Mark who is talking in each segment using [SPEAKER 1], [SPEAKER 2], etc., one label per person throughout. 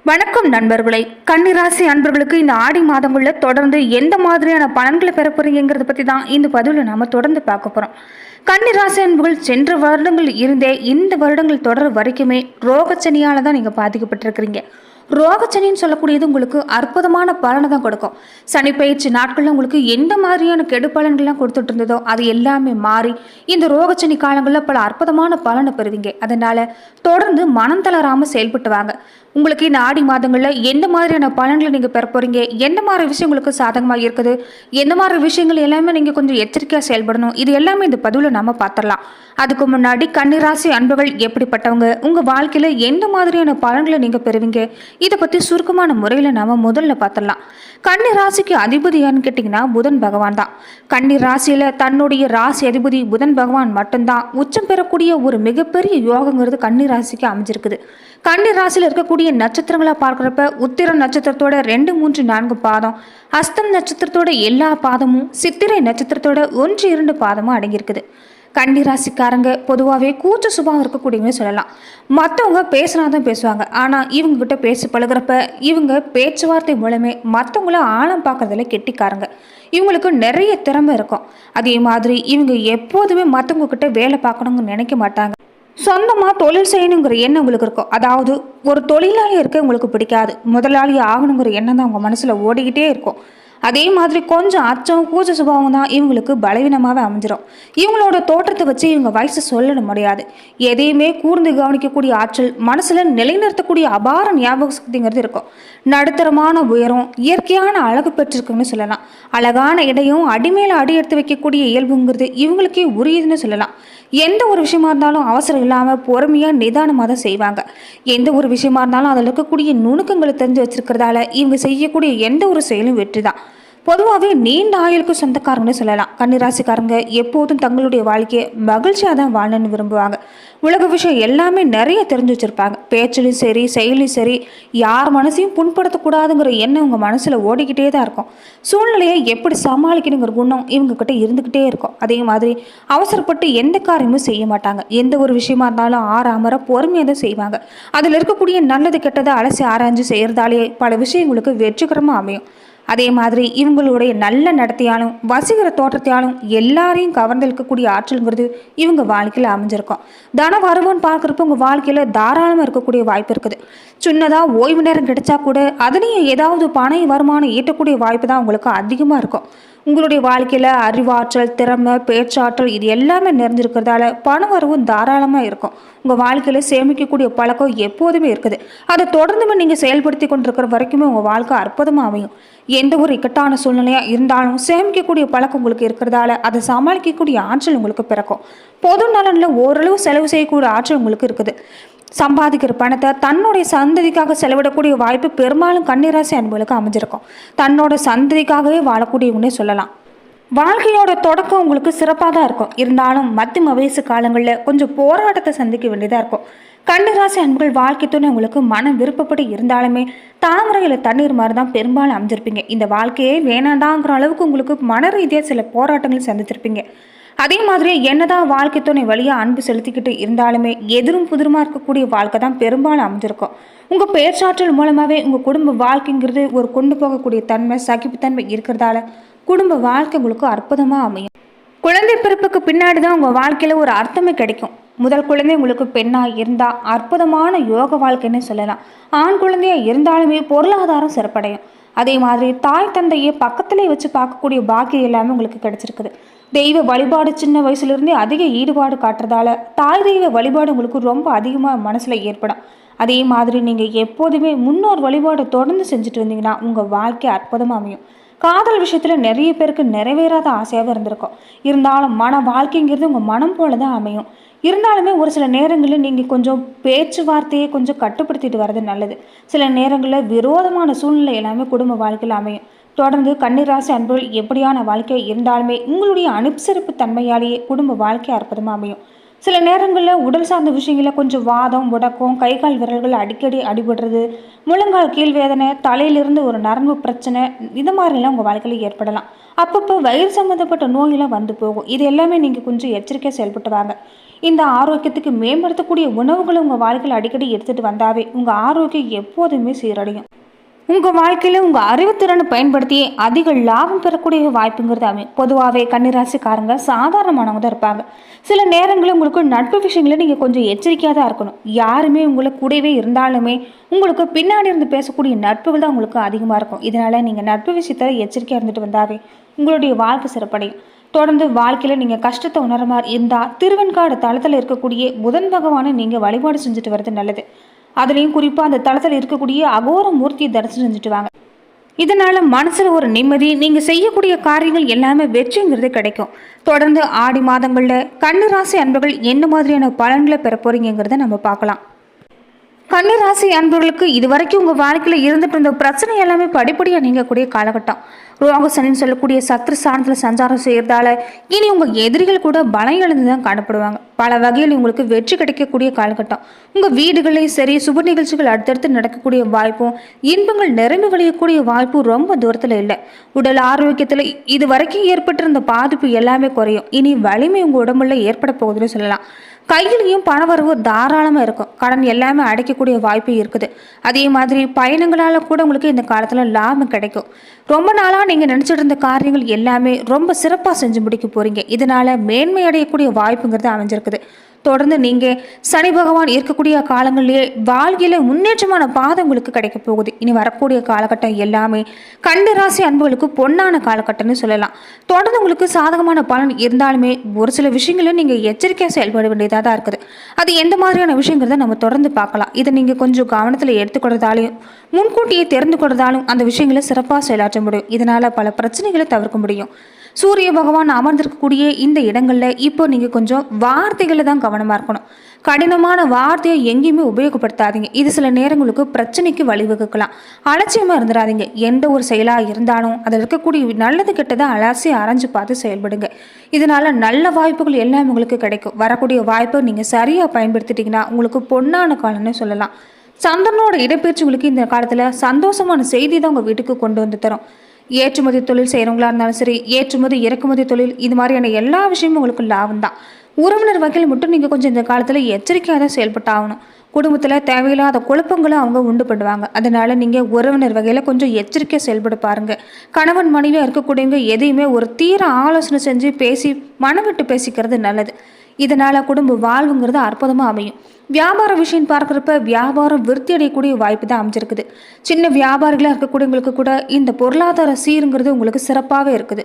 [SPEAKER 1] வணக்கம் நண்பர்களே. கன்னிராசி அன்பர்களுக்கு இந்த ஆடி மாதங்களில் தொடர்ந்து எந்த மாதிரியான பலன்களை பெற போறீங்கிறத பற்றி தான் இந்த பதிவில் நாம் தொடர்ந்து பார்க்க போகிறோம். கன்னிராசி அன்பர்கள் சென்ற வருடங்கள் இருந்தே இந்த வருடங்கள் தொடர் வரைக்குமே ரோகச்சனியால் தான் நீங்கள் பாதிக்கப்பட்டிருக்கிறீங்க. ரோகச்சனின்னு சொல்லக்கூடியது உங்களுக்கு அற்புதமான பலனை தான் கொடுக்கும். சனி பயிற்சி நாட்களில் உங்களுக்கு எந்த மாதிரியான கெடு பலன்கள்லாம் கொடுத்துட்டு இருந்ததோ அது எல்லாமே மாறி இந்த ரோகச்சனி காலங்களில் பல அற்புதமான பலனை பெறுவீங்க. அதனால தொடர்ந்து மனம் தளராமல் செயல்பட்டு வாங்க. உங்களுக்கு இந்த ஆடி மாதங்களில் எந்த மாதிரியான பலன்களை நீங்கள் பெற போறீங்க, எந்த மாதிரி விஷயம் உங்களுக்கு சாதகமாக இருக்குது, எந்த மாதிரி விஷயங்கள் எல்லாமே நீங்கள் கொஞ்சம் எச்சரிக்கையாக செயல்படணும், இது எல்லாமே இந்த பதிவில் நம்ம பார்த்துடலாம். அதுக்கு முன்னாடி கன்னிராசி அன்புகள் எப்படிப்பட்டவங்க, உங்கள் வாழ்க்கையில் எந்த மாதிரியான பலன்களை நீங்கள் பெறுவீங்க, இதை பற்றி சுருக்கமான முறையில் நம்ம முதல்ல பார்த்துடலாம். கன்னி ராசிக்கு அதிபதியான்னு கேட்டிங்கன்னா புதன் பகவான் தான். கன்னி ராசியில் தன்னுடைய ராசி அதிபதி புதன் பகவான் மட்டும்தான் உச்சம் பெறக்கூடிய ஒரு மிகப்பெரிய யோகங்கிறது கன்னி ராசிக்கு அமைஞ்சிருக்குது. கன்னி ராசியில் இருக்கக்கூடிய நட்சத்திரங்களா பார்க்குறப்ப உத்திர நட்சத்திரத்தோட 2, 3, 4 பாதம், அஸ்தம் நட்சத்திரத்தோட எல்லா பாதமும், சித்திரை நட்சத்திரத்தோட 1, 2 பாதமும் அடங்கியிருக்குது. கன்னி ராசிக்காரங்க பொதுவாகவே கூச்ச சுபாவம் இருக்கக்கூடியவங்க சொல்லலாம். மற்றவங்க பேசினா தான் பேசுவாங்க, ஆனால் இவங்ககிட்ட பேசி பழகிறப்ப இவங்க பேச்சுவார்த்தை மூலமே மற்றவங்கள ஆழம் பார்க்கறதுல கெட்டிக்காரங்க. இவங்களுக்கு நிறைய திறமை இருக்கும். அதே மாதிரி இவங்க எப்போதுமே மற்றவங்க கிட்ட வேலை பார்க்கணும்னு நினைக்க மாட்டாங்க. சொந்தமாக தொழில் செய்யணுங்கிற எண்ணம் உங்களுக்கு இருக்கும். அதாவது ஒரு தொழிலாளி இருக்க உங்களுக்கு பிடிக்காது, முதலாளி ஆகணுங்கிற எண்ணம் தான் உங்கள் மனசில் ஓடிக்கிட்டே இருக்கும். அதே மாதிரி கொஞ்சம் அச்சம் கூச்ச சுபாவம் தான் இவங்களுக்கு பலவீனமாகவே அமைஞ்சிடும். இவங்களோட தோற்றத்தை வச்சு இவங்க வயசு சொல்லிட முடியாது. எதையுமே கூர்ந்து கவனிக்கக்கூடிய ஆற்றல், மனசில் நிலைநிறுத்தக்கூடிய அபார ஞாபக சக்திங்கிறது இருக்கும். நடுத்தரமான உயரம், இயற்கையான அழகு பெற்றிருக்குன்னு சொல்லலாம். அழகான இடையும் அடிமேல அடி எடுத்து வைக்கக்கூடிய இயல்புங்கிறது இவங்களுக்கே உரியதுன்னு சொல்லலாம். எந்த ஒரு விஷயமா இருந்தாலும் அவசரம் இல்லாமல் பொறுமையாக நிதானமாக தான் செய்வாங்க. எந்த ஒரு விஷயமா இருந்தாலும் அதில் இருக்கக்கூடிய நுணுக்கங்களை தெரிஞ்சு வச்சிருக்கிறதால இவங்க செய்யக்கூடிய எந்த ஒரு செயலும் வெற்றி தான். பொதுவாகவே நீண்ட ஆயுளுக்கு சொந்தக்காரங்கன்னு சொல்லலாம். கன்னிராசிக்காரங்க எப்போதும் தங்களுடைய வாழ்க்கையை மகிழ்ச்சியாக தான் வாழணும்னு விரும்புவாங்க. உலக விஷயம் எல்லாமே நிறைய தெரிஞ்சு வச்சுருப்பாங்க. பேச்சிலையும் சரி, செயலையும் சரி, யார் மனசையும் புண்படுத்தக்கூடாதுங்கிற எண்ணம் உங்கள் மனசில் ஓடிக்கிட்டே தான் இருக்கும். சூழ்நிலையை எப்படி சமாளிக்கணுங்கிற குணம் இவங்கக்கிட்ட இருந்துக்கிட்டே இருக்கும். அதே மாதிரி அவசரப்பட்டு எந்த காரியமும் செய்ய மாட்டாங்க. எந்த ஒரு விஷயமா இருந்தாலும் ஆறாமற பொறுமையாக தான் செய்வாங்க. அதில் இருக்கக்கூடிய நல்லது கெட்டதை அலசி ஆராய்ஞ்சு செய்கிறதாலேயே பல விஷயங்களுக்கு வெற்றிகரமாக அமையும். அதே மாதிரி இவங்களுடைய நல்ல நடத்தையாலும் வசீகர தோற்றத்தையாலும் எல்லாரையும் கவர்ந்தெழுக்கக்கூடிய ஆற்றல்ங்கிறது இவங்க வாழ்க்கையில் அமைஞ்சிருக்கும். தன வரவுன்னு பார்க்குறப்ப உங்கள் வாழ்க்கையில் தாராளமாக இருக்கக்கூடிய வாய்ப்பு இருக்குது. சின்னதாக ஓய்வு நேரம் கிடைச்சா கூட அதுலேயும் ஏதாவது பண வருமானம் ஈட்டக்கூடிய வாய்ப்பு தான் உங்களுக்கு அதிகமாக இருக்கும். உங்களுடைய வாழ்க்கையில் அறிவாற்றல், திறமை, பேச்சாற்றல் இது எல்லாமே நிறைஞ்சிருக்கிறதால பண வரவும் தாராளமாக இருக்கும். உங்கள் வாழ்க்கையில் சேமிக்கக்கூடிய பழக்கம் எப்போதுமே இருக்குது. அதை தொடர்ந்துமே நீங்கள் செயல்படுத்தி கொண்டிருக்கிற வரைக்குமே உங்கள் வாழ்க்கை அற்புதமாக அமையும். எந்த ஒரு இக்கட்டான சூழ்நிலையாக இருந்தாலும் சேமிக்கக்கூடிய பழக்கம் உங்களுக்கு இருக்கிறதால அதை சமாளிக்கக்கூடிய ஆற்றல் உங்களுக்கு பிறக்கும். பொது நலனில் ஓரளவு செலவு செய்யக்கூடிய ஆற்றல் உங்களுக்கு இருக்குது. சம்பாதிக்கிற பணத்தை தன்னுடைய சந்ததிக்காக செலவிடக்கூடிய வாய்ப்பு பெரும்பாலும் கன்னிராசி அன்பர்களுக்கு அமைஞ்சிருக்கும். தன்னோட சந்ததிக்காகவே வாழக்கூடியவங்கன்னே சொல்லலாம். வாழ்க்கையோட தொடக்கம் உங்களுக்கு சிறப்பாக தான் இருக்கும். இருந்தாலும் மத்திய வயசு காலங்களில் கொஞ்சம் போராட்டத்தை சந்திக்க வேண்டியதாக இருக்கும். கன்னிராசி அன்புகள் வாழ்க்கை துணை உங்களுக்கு மனம் விருப்பப்பட்டு இருந்தாலுமே தாமரையில் தண்ணீர் மாதிரி தான் பெரும்பாலும் அமைஞ்சிருப்பீங்க. இந்த வாழ்க்கையே வேணாண்டாங்கிற அளவுக்கு உங்களுக்கு மன ரீதியாக சில போராட்டங்கள் சந்திச்சிருப்பீங்க. அதே மாதிரி என்னதான் வாழ்க்கை துணை வழியாக அன்பு செலுத்திக்கிட்டு இருந்தாலுமே எதிரும் புதிருமா இருக்கக்கூடிய வாழ்க்கை தான் பெரும்பாலும் அமைஞ்சிருக்கும். உங்கள் பேச்சாற்றல் மூலமாகவே உங்கள் குடும்ப வாழ்க்கைங்கிறது ஒரு கொண்டு போகக்கூடிய தன்மை, சகிப்புத்தன்மை இருக்கிறதால குடும்ப வாழ்க்கை உங்களுக்கு அற்புதமாக அமையும். குழந்தை பிறப்புக்கு பின்னாடி தான் உங்கள் வாழ்க்கையில் ஒரு அர்த்தமே கிடைக்கும். முதல் குழந்தை உங்களுக்கு பெண்ணாக இருந்தால் அற்புதமான யோக வாழ்க்கைன்னு சொல்லலாம். ஆண் குழந்தையாக இருந்தாலுமே பொருளாதாரம் சிறப்படையும். அதே மாதிரி தாய் தந்தையை பக்கத்திலே வச்சு பார்க்கக்கூடிய பாக்கியம் எல்லாமே உங்களுக்கு கிடைச்சிருக்குது. தெய்வ வழிபாடு சின்ன வயசுலேருந்தே அதிக ஈடுபாடு காட்டுறதால தாய் தெய்வ வழிபாடு உங்களுக்கு ரொம்ப அதிகமாக மனசில் ஏற்படும். அதே மாதிரி நீங்கள் எப்போதுமே முன்னோர் வழிபாடு தொடர்ந்து செஞ்சுட்டு வந்தீங்கன்னா உங்கள் வாழ்க்கை அற்புதமாக அமையும். காதல் விஷயத்தில் நிறைய பேருக்கு நிறைவேறாத ஆசையாக இருந்திருக்கும். இருந்தாலும் மன வாழ்க்கைங்கிறது உங்கள் மனம் போல தான் அமையும். இருந்தாலுமே ஒரு சில நேரங்களில் நீங்கள் கொஞ்சம் பேச்சுவார்த்தையை கொஞ்சம் கட்டுப்படுத்திட்டு வர்றது நல்லது. சில நேரங்களில் விரோதமான சூழ்நிலை எல்லாமே குடும்ப வாழ்க்கையில் அமையும். தொடர்ந்து கன்னிராசி அன்புகள் எப்படியான வாழ்க்கை இருந்தாலுமே உங்களுடைய அனுசரிப்பு தன்மையாலேயே குடும்ப வாழ்க்கை அற்புதமாக அமையும். சில நேரங்களில் உடல் சார்ந்த விஷயங்களில் கொஞ்சம் வாதம், முடக்கம், கை கால் விரல்கள் அடிக்கடி அடிபடுறது, முழங்கால் கீழ் வேதனை, தலையிலிருந்து ஒரு நரம்பு பிரச்சனை, இது மாதிரிலாம் உங்கள் வாழ்க்கையில் ஏற்படலாம். அப்பப்போ வயிறு சம்மந்தப்பட்ட நோயெல்லாம் வந்து போகும். இது எல்லாமே நீங்கள் கொஞ்சம் எச்சரிக்கையாக செயல்பட்டு வாங்க. இந்த ஆரோக்கியத்துக்கு மேம்படுத்தக்கூடிய உணவுகளை உங்கள் வாழ்க்கையில் அடிக்கடி எடுத்துகிட்டு வந்தாவே உங்கள் ஆரோக்கியம் எப்போதுமே சீரடையும். உங்கள் வாழ்க்கையில் உங்கள் அறிவுத்திறனை பயன்படுத்தி அதிக லாபம் பெறக்கூடிய வாய்ப்புங்கிறது அமையும். பொதுவாகவே கன்னிராசிக்காரங்க சாதாரணமானவங்க தான் இருப்பாங்க. சில நேரங்களில் உங்களுக்கு நட்பு விஷயங்களில் நீங்கள் கொஞ்சம் எச்சரிக்கையாக தான் இருக்கணும். யாருமே உங்களை கூடவே இருந்தாலுமே உங்களுக்கு பின்னாடி இருந்து பேசக்கூடிய நட்புகள் தான் உங்களுக்கு அதிகமாக இருக்கும். இதனால் நீங்கள் நட்பு விஷயத்தில் எச்சரிக்கையாக இருந்துட்டு வந்தாவே உங்களுடைய வாழ்க்கை சிறப்படையும். தொடர்ந்து வாழ்க்கையில் நீங்கள் கஷ்டத்தை உணர மாதிரி இருந்தால் திருவெண்காடு தளத்தில் இருக்கக்கூடிய புதன் பகவானை நீங்கள் வழிபாடு செஞ்சுட்டு வர்றது நல்லது. அதுலேயும் குறிப்பாக அந்த தளத்தில் இருக்கக்கூடிய அகோர மூர்த்தியை தரிசனம் செஞ்சுட்டு வாங்க. இதனால் மனசில் ஒரு நிம்மதி, நீங்கள் செய்யக்கூடிய காரியங்கள் எல்லாமே வெற்றிங்கிறது கிடைக்கும். தொடர்ந்து ஆடி மாதங்களில் கன்னிராசி அன்பர்கள் என்ன மாதிரியான பலன்களை பெற போறீங்கிறத நம்ம பார்க்கலாம். கன்னிராசி அன்பர்களுக்கு இதுவரைக்கும் உங்கள் வாழ்க்கையில் இருந்துட்டு இருந்த பிரச்சனை எல்லாமே படிப்படியாக நீங்கக்கூடிய காலகட்டம். ரோக சனின்னு சொல்லக்கூடிய சத்ரு ஸ்தானத்தில் சஞ்சாரம் செய்கிறதால இனி உங்கள் எதிரிகள் கூட பலம் இழந்து தான் காணப்படுவாங்க. பல வகையில் உங்களுக்கு வெற்றி கிடைக்கக்கூடிய காலகட்டம். உங்கள் வீடுகளையும் சரி, சுப நிகழ்ச்சிகள் அடுத்தடுத்து நடக்கக்கூடிய வாய்ப்பும் இன்பங்கள் நிரம்பி வழியக்கூடிய வாய்ப்பும் ரொம்ப தூரத்தில் இல்லை. உடல் ஆரோக்கியத்தில் இது வரைக்கும் ஏற்பட்டிருந்த பாதிப்பு எல்லாமே குறையும். இனி வலிமை உங்கள் உடம்புல ஏற்பட போகுதுன்னு சொல்லலாம். கையிலையும் பணவரவு தாராளமாக இருக்கும். கடன் எல்லாமே அடைக்கக்கூடிய வாய்ப்பு இருக்குது. அதே மாதிரி பயணங்களால் கூட உங்களுக்கு இந்த காலத்தில் லாபம் கிடைக்கும். ரொம்ப நாளாக நீங்கள் நினச்சிட்டு இருந்த காரியங்கள் எல்லாமே ரொம்ப சிறப்பாக செஞ்சு முடிக்க போகிறீங்க. இதனால் மேன்மை அடையக்கூடிய வாய்ப்புங்கிறது அமைஞ்சிருக்குது. தொடர்ந்து நீங்கள் சனி பகவான் இருக்கக்கூடிய காலங்களிலேயே வாழ்க்கையில் முன்னேற்றமான பாதை உங்களுக்கு கிடைக்க போகுது. இனி வரக்கூடிய காலகட்டம் எல்லாமே கன்னிராசி அன்புகளுக்கு பொன்னான காலகட்டம்னு சொல்லலாம். தொடர்ந்து உங்களுக்கு சாதகமான பலன் இருந்தாலுமே ஒரு சில விஷயங்களும் நீங்கள் எச்சரிக்கையாக செயல்பட வேண்டியதாக தான் இருக்குது. அது எந்த மாதிரியான விஷயங்கிறத நம்ம தொடர்ந்து பார்க்கலாம். இதை நீங்கள் கொஞ்சம் கவனத்தில் எடுத்துக்கொள்றதாலையும் முன்கூட்டியே தெரிந்து கொள்றதாலும் அந்த விஷயங்களை சிறப்பாக செயலாற்ற முடியும். இதனால் பல பிரச்சனைகளை தவிர்க்க முடியும். சூரிய பகவான் அமர்ந்திருக்கக்கூடிய இந்த இடங்களில் இப்போ நீங்கள் கொஞ்சம் வார்த்தைகளை தான் கவனமாக இருக்கணும். கடினமான வார்த்தையை எங்கேயுமே உபயோகப்படுத்தாதீங்க. இது சில நேரங்களுக்கு பிரச்சனைக்கு வழிவகுக்கலாம். அலட்சியமாக இருந்துடாதீங்க. எந்த ஒரு செயலாக இருந்தாலும் அதில் இருக்கக்கூடிய நல்லது கெட்டதை அலசி அரைஞ்சு பார்த்து செயல்படுங்க. இதனால் நல்ல வாய்ப்புகள் எல்லாம் உங்களுக்கு கிடைக்கும். வரக்கூடிய வாய்ப்பை நீங்கள் சரியாக பயன்படுத்திட்டீங்கன்னா உங்களுக்கு பொன்னான காலம்னு சொல்லலாம். சந்திரனோட இடப்பெயர்ச்சி உங்களுக்கு இந்த காலத்தில் சந்தோஷமான செய்தி தான் உங்கள் வீட்டுக்கு கொண்டு வந்து தரும். ஏற்றுமதி தொழில் செய்கிறவங்களா இருந்தாலும் சரி, ஏற்றுமதி இறக்குமதி தொழில், இது மாதிரியான எல்லா விஷயமும் உங்களுக்கு லாபம் தான். உறவினர் வகையில் மட்டும் நீங்கள் கொஞ்சம் இந்த காலத்தில் எச்சரிக்கையாக தான் செயல்பட்டு ஆகணும். குடும்பத்தில் தேவையில்லாத குழப்பங்களை அவங்க உண்டு பண்ணுவாங்க. அதனால் நீங்கள் உறவினர் வகையில் கொஞ்சம் எச்சரிக்கையாக செயல்பட பாருங்கள். கணவன் மனைவியாக இருக்கக்கூடியவங்க எதையுமே ஒரு தீர ஆலோசனை செஞ்சு பேசி மனம் விட்டு பேசிக்கிறது நல்லது. இதனால் குடும்ப வாழ்வுங்கிறது அற்புதமாக அமையும். வியாபார விஷயம் பார்க்குறப்ப வியாபாரம் விருத்தி அடையக்கூடிய வாய்ப்பு தான் அமைஞ்சிருக்குது. சின்ன வியாபாரிகளாக இருக்கக்கூடியவங்களுக்கு கூட இந்த பொருளாதார சீருங்கிறது உங்களுக்கு சிறப்பாகவே இருக்குது.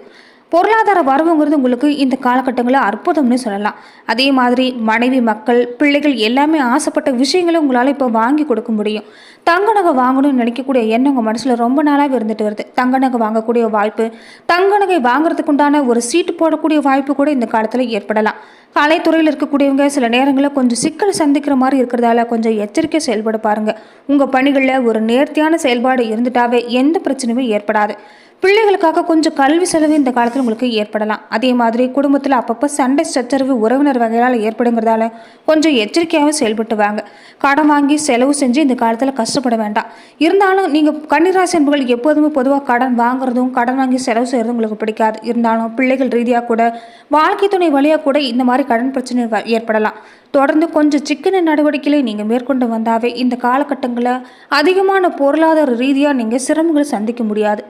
[SPEAKER 1] பொருளாதார வரவுங்கிறது உங்களுக்கு இந்த காலகட்டங்களில் அற்புதம்னு சொல்லலாம். அதே மாதிரி மனைவி, மக்கள், பிள்ளைகள் எல்லாமே ஆசைப்பட்ட விஷயங்களை உங்களால் இப்போ வாங்கி கொடுக்க முடியும். தங்க நகை வாங்கணும்னு நினைக்கக்கூடிய எண்ணம் உங்கள் மனசில் ரொம்ப நாளாகவே இருந்துட்டு வருது. தங்க நகை வாங்கக்கூடிய வாய்ப்பு, தங்க நகை வாங்குறதுக்கு உண்டான ஒரு சீட்டு போடக்கூடிய வாய்ப்பு கூட இந்த காலத்தில் ஏற்படலாம். கலைத்துறையில் இருக்கக்கூடியவங்க சில நேரங்களில் கொஞ்சம் சிக்கல் சந்திக்கிற மாதிரி இருக்கிறதால கொஞ்சம் எச்சரிக்கை செயல்பட பாருங்கள். உங்கள் பணிகளில் ஒரு நேர்த்தியான செயல்பாடு இருந்துட்டாவே எந்த பிரச்சனையுமே ஏற்படாது. பிள்ளைகளுக்காக கொஞ்சம் கல்வி செலவு இந்த காலத்தில் உங்களுக்கு ஏற்படலாம். அதே மாதிரி குடும்பத்தில் அப்பப்போ சண்டை சச்சரவு உறவினர் வகையால் ஏற்படுங்கிறதால கொஞ்சம் எச்சரிக்கையாகவே செயல்பட்டு வாங்க. கடன் வாங்கி செலவு செஞ்சு இந்த காலத்தில் கஷ்டப்பட வேண்டாம். இருந்தாலும் நீங்கள் கன்னிராசி அன்புகள் எப்போதுமே பொதுவாக கடன் வாங்குறதும் கடன் வாங்கி செலவு செய்கிறதும் உங்களுக்கு பிடிக்காது. இருந்தாலும் பிள்ளைகள் ரீதியாக கூட வாழ்க்கை துணை வழியாக கூட இந்த மாதிரி கடன் பிரச்சனை ஏற்படலாம். தொடர்ந்து கொஞ்சம் சிக்கன நடவடிக்கைகளை நீங்கள் மேற்கொண்டு வந்தாவே இந்த காலகட்டங்களில் அதிகமான பொருளாதார ரீதியாக நீங்கள் சிரமங்களை சந்திக்க முடியாது.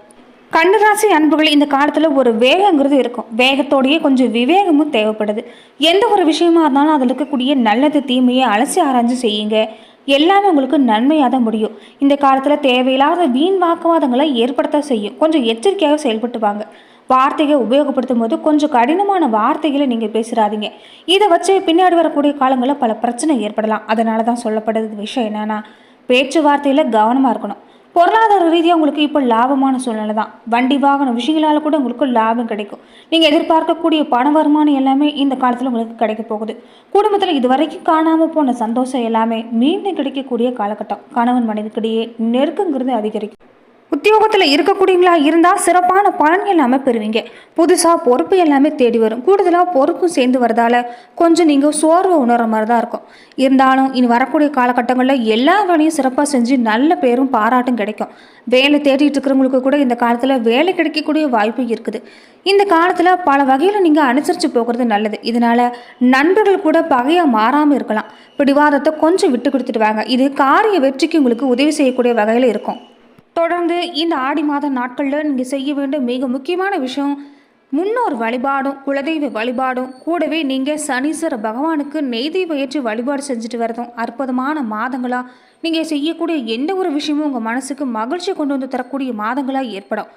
[SPEAKER 1] கன்னிராசி அன்புகள் இந்த காலத்தில் ஒரு வேகங்கிறது இருக்கும். வேகத்தோடையே கொஞ்சம் விவேகமும் தேவைப்படுது. எந்த ஒரு விஷயமா இருந்தாலும் அதில் இருக்கக்கூடிய நல்லது தீமையை அலசி ஆராய்ஞ்சு செய்யுங்க. எல்லாமே உங்களுக்கு நன்மையாக தான் முடியும். இந்த காலத்தில் தேவையில்லாத வீண் வாக்குவாதங்களை ஏற்படுத்த செய்யும். கொஞ்சம் எச்சரிக்கையாக செயல்பட்டு வாங்க. வார்த்தைகளை உபயோகப்படுத்தும் போது கொஞ்சம் கடினமான வார்த்தைகளை நீங்கள் பேசுகிறாதீங்க. இதை வச்சு பின்னாடி வரக்கூடிய காலங்களில் பல பிரச்சனை ஏற்படலாம். அதனால தான் சொல்லப்படுறது விஷயம் என்னென்னா பேச்சுவார்த்தையில் கவனமாக இருக்கணும். பொருளாதார ரீதியாக உங்களுக்கு இப்போ லாபமான சூழ்நிலை தான். வண்டி வாகன விஷயங்களால் கூட உங்களுக்கு லாபம் கிடைக்கும். நீங்கள் எதிர்பார்க்கக்கூடிய பண வருமானம் எல்லாமே இந்த காலத்தில் உங்களுக்கு கிடைக்க போகுது. குடும்பத்தில் இது வரைக்கும் காணாமல் போன சந்தோஷம் எல்லாமே மீண்டும் கிடைக்கக்கூடிய காலகட்டம். கணவன் மனைவிக்கிடையே நெருக்கங்கிறது அதிகரிக்கும். உத்தியோகத்தில் இருக்கக்கூடியவங்களா இருந்தால் சிறப்பான பலன் எல்லாமே பெறுவீங்க. புதுசாக பொறுப்பு எல்லாமே தேடி வரும். கூடுதலாக பொறுப்பும் சேர்ந்து வரதால கொஞ்சம் நீங்கள் சோர்வை உணர்ற மாதிரி தான் இருக்கும். இருந்தாலும் இனி வரக்கூடிய காலகட்டங்களில் எல்லா வேலையும் சிறப்பாக செஞ்சு நல்ல பேரும் பாராட்டும் கிடைக்கும். வேலை தேடிட்டு இருக்கிறவங்களுக்கு கூட இந்த காலத்தில் வேலை கிடைக்கக்கூடிய வாய்ப்பு இருக்குது. இந்த காலத்தில் பல வகையில் நீங்கள் அனுசரித்து போகிறது நல்லது. இதனால் நண்பர்கள் கூட பகையாக மாறாமல் இருக்கலாம். பிடிவாதத்தை கொஞ்சம் விட்டு கொடுத்துட்டு வாங்க. இது காரிய வெற்றிக்கு உங்களுக்கு உதவி செய்யக்கூடிய வகையில் இருக்கும். தொடர்ந்து இந்த ஆடி மாத நாட்களில் நீங்கள் செய்ய வேண்டிய மிக முக்கியமான விஷயம் முன்னோர் வழிபாடும் குலதெய்வ வழிபாடும் கூடவே நீங்கள் சனீஸ்வர பகவானுக்கு நெய்தெய்வ ஏற்றி வழிபாடு செஞ்சுட்டு வரதும் அற்புதமான மாதங்களாக நீங்கள் செய்யக்கூடிய எந்த ஒரு விஷயமும் உங்கள் மனசுக்கு மகிழ்ச்சி கொண்டு வந்து தரக்கூடிய மாதங்களாக ஏற்படும்.